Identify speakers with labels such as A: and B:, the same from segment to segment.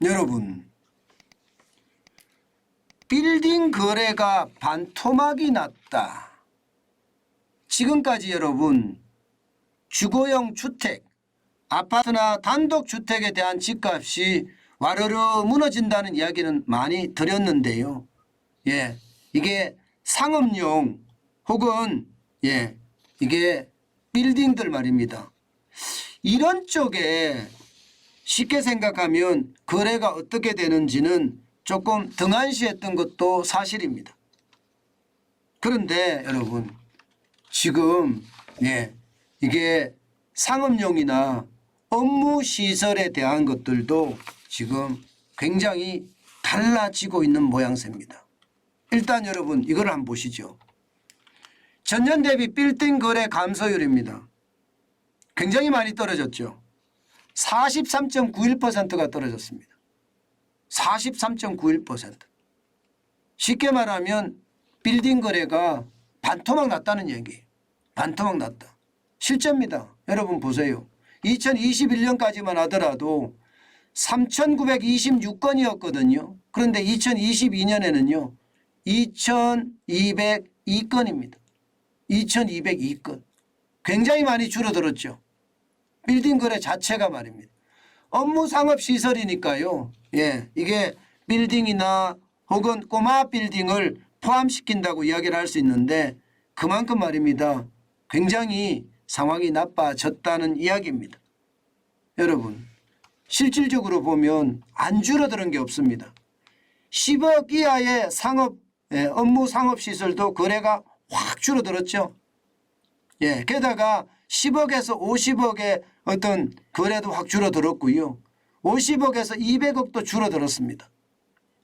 A: 여러분, 빌딩 거래가 반토막이 났다. 지금까지 여러분 주거용 주택, 아파트나 단독주택에 대한 집값이 와르르 무너진다는 이야기는 많이 드렸는데요. 이게 상업용 혹은 이게 빌딩들 말입니다. 이런 쪽에 쉽게 생각하면 거래가 어떻게 되는지는 조금 등한시했던 것도 사실입니다. 그런데 여러분 지금 이게 상업용이나 업무시설에 대한 것들도 지금 굉장히 달라지고 있는 모양새입니다. 일단 여러분 이걸 한번 보시죠. 전년 대비 빌딩 거래 감소율입니다. 굉장히 많이 떨어졌죠. 43.91%가 떨어졌습니다. 43.91%. 쉽게 말하면 빌딩 거래가 반토막 났다는 얘기예요. 반토막 났다. 실제입니다. 여러분 보세요. 2021년까지만 하더라도 3,926건이었거든요. 그런데 2022년에는요. 2,202건입니다. 2,202건. 굉장히 많이 줄어들었죠. 빌딩 거래 자체가 말입니다. 업무 상업 시설이니까요. 이게 빌딩이나 혹은 꼬마 빌딩을 포함시킨다고 이야기를 할 수 있는데 그만큼 말입니다. 굉장히 상황이 나빠졌다는 이야기입니다. 여러분 실질적으로 보면 안 줄어드는 게 없습니다. 10억 이하의 상업 업무 상업시설도 거래가 확 줄어들었죠. 게다가 10억에서 50억의 어떤 거래도 확 줄어들었고요. 50억에서 200억도 줄어들었습니다.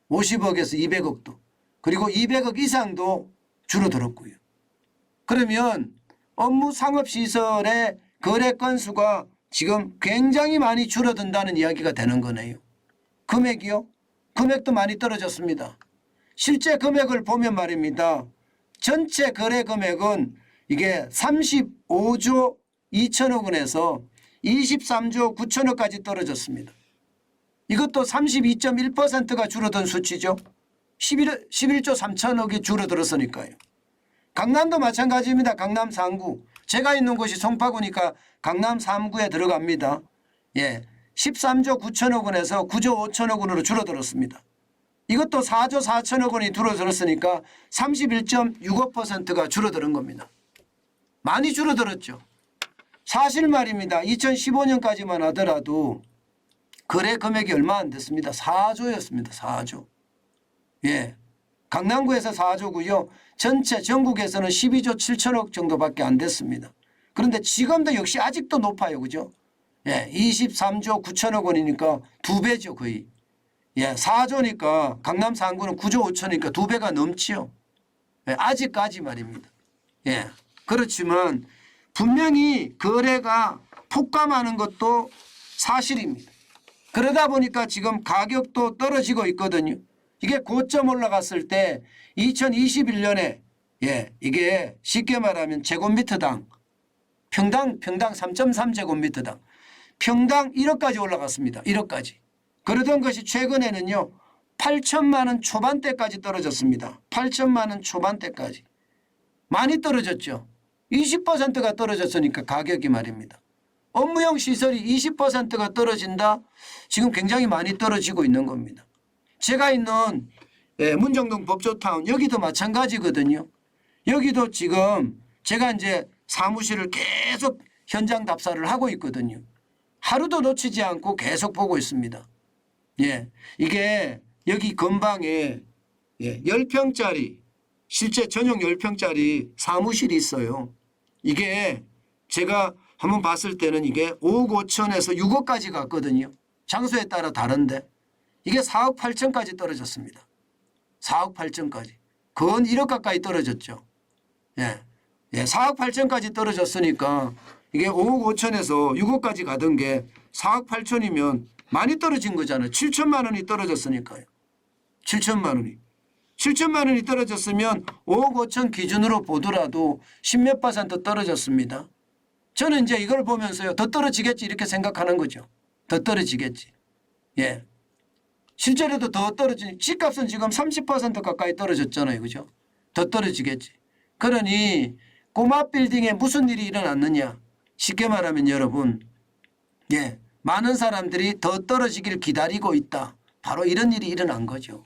A: 50억에서 200억도. 그리고 200억 이상도 줄어들었고요. 그러면 업무 상업시설의 거래 건수가 지금 굉장히 많이 줄어든다는 이야기가 되는 거네요. 금액이요? 금액도 많이 떨어졌습니다. 실제 금액을 보면 말입니다. 전체 거래 금액은 이게 35조 2천억 원에서 23조 9천억까지 떨어졌습니다. 이것도 32.1%가 줄어든 수치죠. 11조 3천억이 줄어들었으니까요. 강남도 마찬가지입니다. 강남 3구. 제가 있는 곳이 송파구니까 강남 3구에 들어갑니다. 13조 9천억 원에서 9조 5천억 원으로 줄어들었습니다. 이것도 4조 4천억 원이 줄어들었으니까 31.65%가 줄어드는 겁니다. 많이 줄어들었죠. 사실 말입니다. 2015년까지만 하더라도 거래 금액이 얼마 안 됐습니다. 4조였습니다. 4조. 강남구에서 4조고요. 전체 전국에서는 12조 7천억 정도밖에 안 됐습니다. 그런데 지금도 역시 아직도 높아요. 그죠? 23조 9천억 원이니까 2배죠 거의. 4조니까 강남 3구는 9조 5천이니까 2배가 넘지요. 아직까지 말입니다. 그렇지만 분명히 거래가 폭감하는 것도 사실입니다. 그러다 보니까 지금 가격도 떨어지고 있거든요. 이게 고점 올라갔을 때 2021년에 이게 쉽게 말하면 제곱미터당 평당 3.3제곱미터당 평당 1억까지 올라갔습니다. 1억까지. 그러던 것이 최근에는요 8천만 원 초반대까지 떨어졌습니다. 8천만 원 초반대까지. 많이 떨어졌죠. 20%가 떨어졌으니까 가격이 말입니다. 업무용 시설이 20%가 떨어진다. 지금 굉장히 많이 떨어지고 있는 겁니다. 제가 있는 문정동 법조타운 여기도 마찬가지거든요. 여기도 지금 제가 이제 사무실을 계속 현장 답사를 하고 있거든요. 하루도 놓치지 않고 계속 보고 있습니다. 이게 여기 근방에 10평짜리 실제 전용 10평짜리 사무실이 있어요. 이게 제가 한번 봤을 때는 이게 5억 5천에서 6억까지 갔거든요. 장소에 따라 다른데 이게 4억 8천까지 떨어졌습니다. 4억 8천까지. 건 1억 가까이 떨어졌죠. 4억 8천까지 떨어졌으니까 이게 5억 5천에서 6억까지 가던 게 4억 8천이면 많이 떨어진 거잖아요. 7천만 원이 떨어졌으니까요. 7천만 원이. 7천만 원이 떨어졌으면 5억 5천 기준으로 보더라도 10몇 % 떨어졌습니다. 저는 이제 이걸 보면서요. 더 떨어지겠지 이렇게 생각하는 거죠. 더 떨어지겠지. 실제로도 더 떨어지니 집값은 지금 30% 가까이 떨어졌잖아요. 그죠? 더 떨어지겠지. 그러니 꼬마 빌딩에 무슨 일이 일어났느냐. 쉽게 말하면 여러분 많은 사람들이 더 떨어지길 기다리고 있다. 바로 이런 일이 일어난 거죠.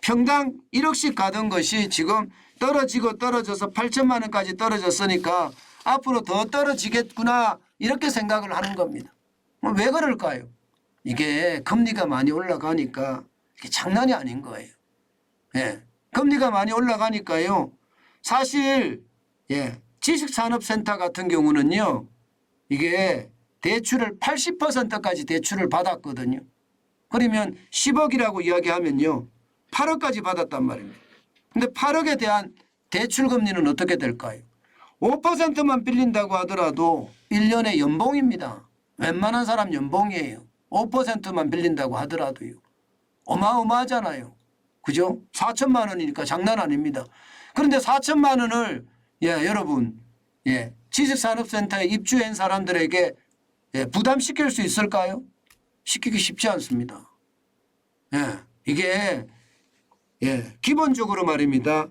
A: 평당 1억씩 가던 것이 지금 떨어지고 떨어져서 8천만 원까지 떨어졌으니까 앞으로 더 떨어지겠구나 이렇게 생각을 하는 겁니다. 왜 그럴까요? 이게 금리가 많이 올라가니까 이게 장난이 아닌 거예요. 금리가 많이 올라가니까요. 사실 지식산업센터 같은 경우는요. 이게 대출을 80%까지 대출을 받았거든요. 그러면 10억이라고 이야기하면요. 8억까지 받았단 말입니다. 그런데 8억에 대한 대출 금리는 어떻게 될까요? 5%만 빌린다고 하더라도 1년의 연봉입니다. 웬만한 사람 연봉이에요. 5%만 빌린다고 하더라도요. 어마어마하잖아요. 그죠? 4천만 원이니까 장난 아닙니다. 그런데 4천만 원을 여러분 지식산업센터에 입주한 사람들에게 부담시킬 수 있을까요? 시키기 쉽지 않습니다. 이게 기본적으로 말입니다.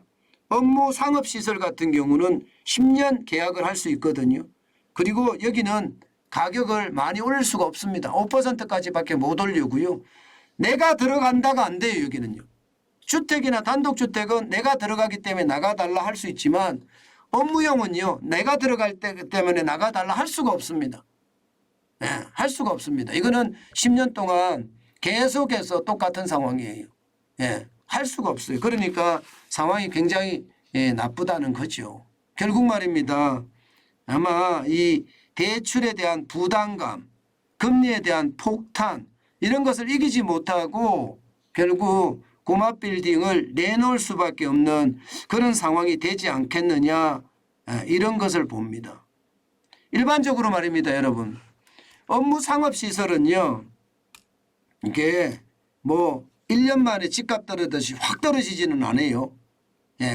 A: 업무 상업시설 같은 경우는 10년 계약을 할 수 있거든요. 그리고 여기는 가격을 많이 올릴 수가 없습니다. 5%까지밖에 못 올리고요. 내가 들어간다가 안 돼요. 여기는요. 주택이나 단독주택은 내가 들어가기 때문에 나가달라 할 수 있지만 업무용은요. 내가 들어갈 때 때문에 나가달라 할 수가 없습니다. 할 수가 없습니다. 이거는 10년 동안 계속해서 똑같은 상황이에요. 할 수가 없어요. 그러니까 상황이 굉장히 나쁘다는 거죠. 결국 말입니다. 아마 이 대출에 대한 부담감, 금리에 대한 폭탄 이런 것을 이기지 못하고 결국 고마 빌딩을 내놓을 수밖에 없는 그런 상황이 되지 않겠느냐 이런 것을 봅니다. 일반적으로 말입니다. 여러분. 업무 상업시설은요. 이게 뭐 1년 만에 집값 떨어지듯이 확 떨어지지는 않아요.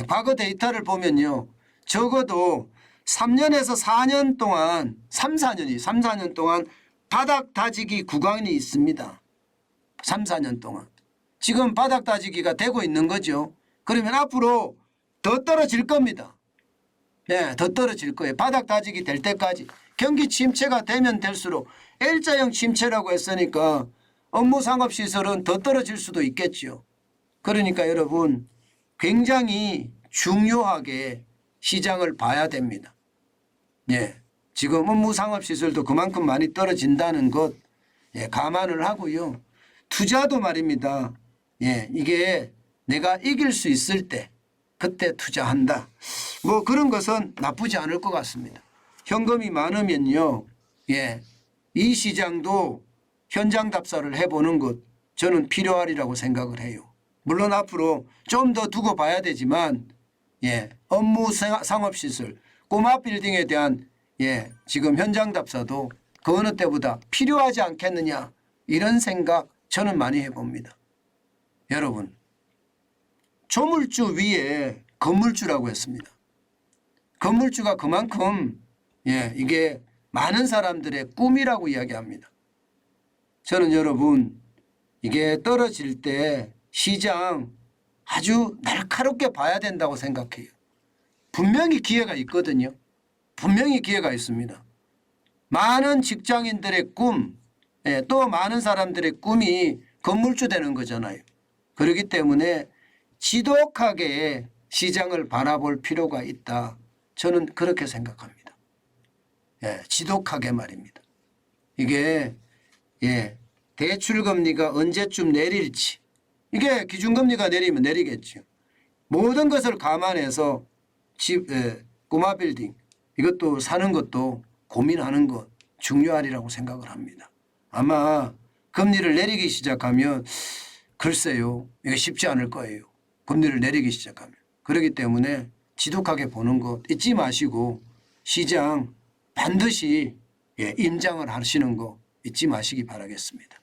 A: 과거 데이터를 보면요. 적어도 3년에서 4년 동안 3, 4년 동안 바닥 다지기 구간이 있습니다. 3, 4년 동안. 지금 바닥 다지기가 되고 있는 거죠. 그러면 앞으로 더 떨어질 겁니다. 더 떨어질 거예요. 바닥 다지기 될 때까지. 경기 침체가 되면 될수록 L자형 침체라고 했으니까 업무 상업시설은 더 떨어질 수도 있겠죠. 그러니까 여러분 굉장히 중요하게 시장을 봐야 됩니다. 지금 업무 상업시설도 그만큼 많이 떨어진다는 것 감안을 하고요. 투자도 말입니다. 이게 내가 이길 수 있을 때 그때 투자한다. 뭐 그런 것은 나쁘지 않을 것 같습니다. 현금이 많으면요. 이 시장도 현장 답사를 해보는 것 저는 필요하리라고 생각을 해요. 물론 앞으로 좀 더 두고 봐야 되지만 업무 상업시설 꼬마 빌딩에 대한 지금 현장 답사도 그 어느 때보다 필요하지 않겠느냐 이런 생각 저는 많이 해봅니다. 여러분 조물주 위에 건물주라고 했습니다. 건물주가 그만큼 이게 많은 사람들의 꿈이라고 이야기합니다. 저는 여러분 이게 떨어질 때 시장 아주 날카롭게 봐야 된다고 생각해요. 분명히 기회가 있거든요. 분명히 기회가 있습니다. 많은 직장인들의 꿈, 또 많은 사람들의 꿈이 건물주 되는 거잖아요. 그렇기 때문에 지독하게 시장을 바라볼 필요가 있다. 저는 그렇게 생각합니다. 지독하게 말입니다. 이게 대출금리가 언제쯤 내릴지 이게 기준금리가 내리면 내리겠죠. 모든 것을 감안해서 꼬마 빌딩 이것도 사는 것도 고민하는 것 중요하리라고 생각을 합니다. 아마 금리를 내리기 시작하면 글쎄요. 이게 쉽지 않을 거예요. 금리를 내리기 시작하면. 그렇기 때문에 지독하게 보는 것 잊지 마시고 시장 반드시 임장을 하시는 거 잊지 마시기 바라겠습니다.